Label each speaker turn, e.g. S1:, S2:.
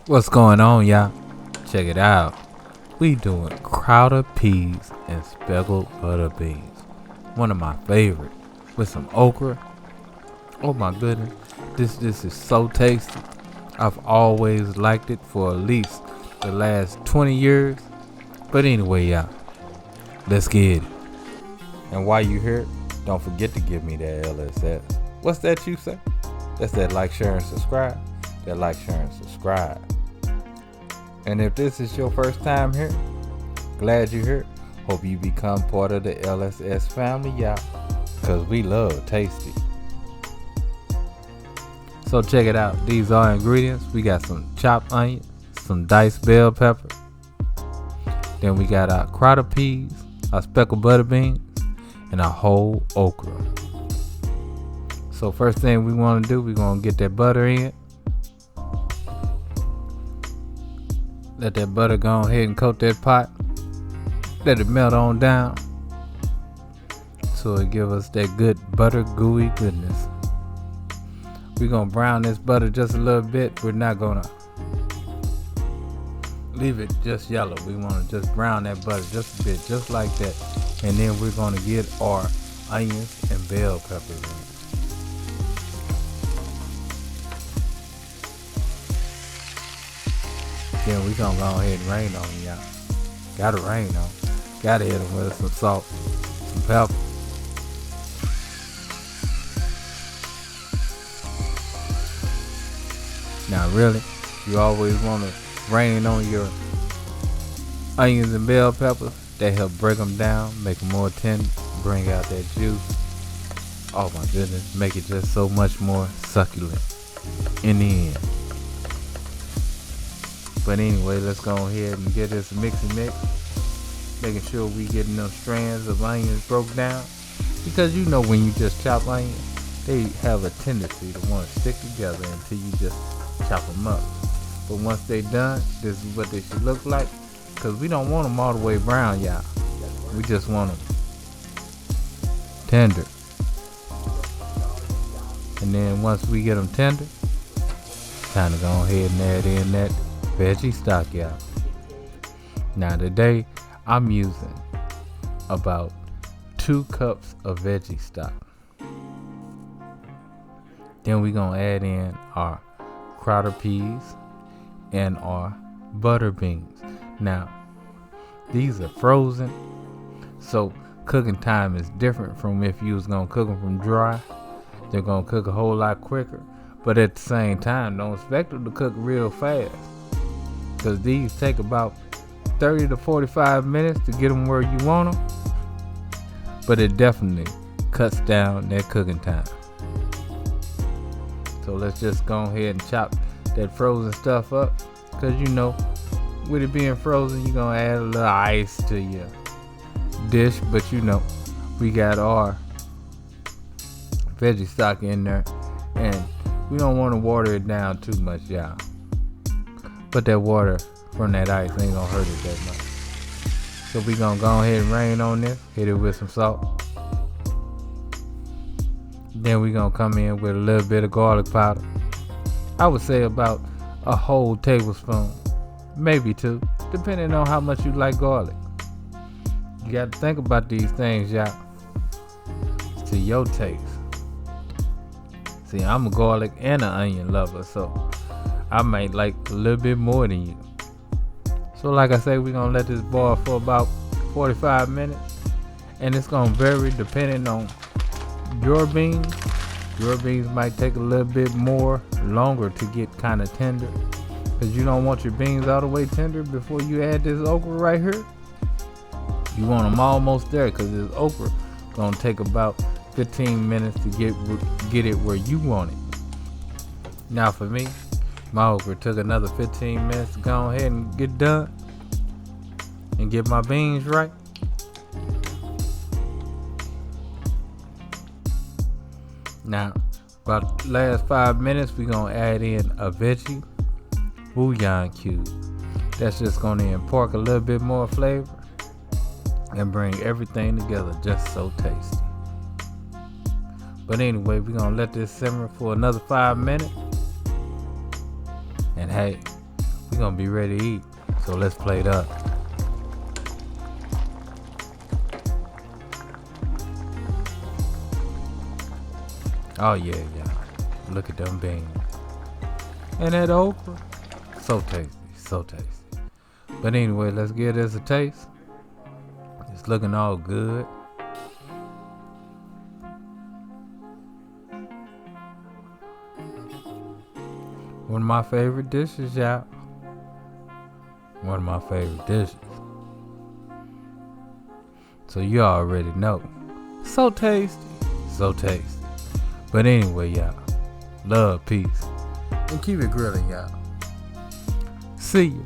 S1: What's going on, y'all? Check it out. We doing crowder peas and speckled butter beans. One of my favorite. With some okra. Oh my goodness. This is so tasty. I've always liked it for at least the last 20 years. But anyway, y'all. Let's get it. And while you here, don't forget to give me that LSS. What's that you say? That's that like, share, and subscribe. That like, share, and subscribe. And if this is your first time here, glad you're here. Hope you become part of the LSS family, y'all. Cause we love tasty. So check it out. These are ingredients. We got some chopped onion, some diced bell pepper. Then we got our crowder peas, our speckled butter beans, and our whole okra. So first thing we want to do, we're going to get that butter in. Let that butter go ahead and coat that pot. Let it melt on down. So it give us that good butter gooey goodness. We're going to brown this butter just a little bit. We're not going to leave it just yellow. We want to just brown that butter just a bit, just like that. And then we're going to get our onions and bell peppers in. Then we gonna go ahead and rain on them, y'all. Gotta rain on them. Gotta hit them with some salt, some pepper. Now really, you always wanna rain on your onions and bell peppers. They help break them down, make them more tender, bring out that juice. Oh my goodness, make it just so much more succulent in the end. But anyway, let's go ahead and get this mixy mix. Making sure we getting those strands of onions broke down. Because you know when you just chop onions, they have a tendency to want to stick together until you just chop them up. But once they done, this is what they should look like. Because we don't want them all the way brown, y'all. We just want them tender. And then once we get them tender, time to go ahead and add in that veggie stock, y'all. Now today I'm using about 2 cups of veggie stock. Then we're gonna add in our crowder peas and our butter beans. Now these are frozen, so cooking time is different from if you was gonna cook them from dry. They're gonna cook a whole lot quicker, but at the same time, don't expect them to cook real fast. Because these take about 30 to 45 minutes to get them where you want them. But it definitely cuts down that cooking time. So let's just go ahead and chop that frozen stuff up. Because you know, with it being frozen, you're going to add a little ice to your dish. But you know, we got our veggie stock in there. And we don't want to water it down too much, y'all. But that water from that ice ain't gonna hurt it that much. So we gonna go ahead and rain on this, hit it with some salt. Then we gonna come in with a little bit of garlic powder. I would say about a whole tablespoon, maybe 2, depending on how much you like garlic. You got to think about these things, y'all. It's to your taste. See, I'm a garlic and an onion lover, so I might like a little bit more than you. So like I say, we're going to let this boil for about 45 minutes. And it's going to vary depending on your beans. Your beans might take a little bit longer to get kind of tender. Because you don't want your beans all the way tender before you add this okra right here. You want them almost there because this okra going to take about 15 minutes to get it where you want it. Now for me, my okra took another 15 minutes to go ahead and get done and get my beans right. Now, about the last 5 minutes, we're going to add in a veggie bouillon cube. That's just going to impart a little bit more flavor and bring everything together just so tasty. But anyway, we're going to let this simmer for another 5 minutes. And hey, We're gonna be ready to eat. So let's plate up. Oh yeah, yeah. Look at them beans. And that okra. So tasty, so tasty. But anyway, let's give this a taste. It's looking all good. One of my favorite dishes, y'all. One of my favorite dishes. So you already know. So tasty, so tasty. But anyway, y'all. Love, peace. And keep it grilling, y'all. See ya.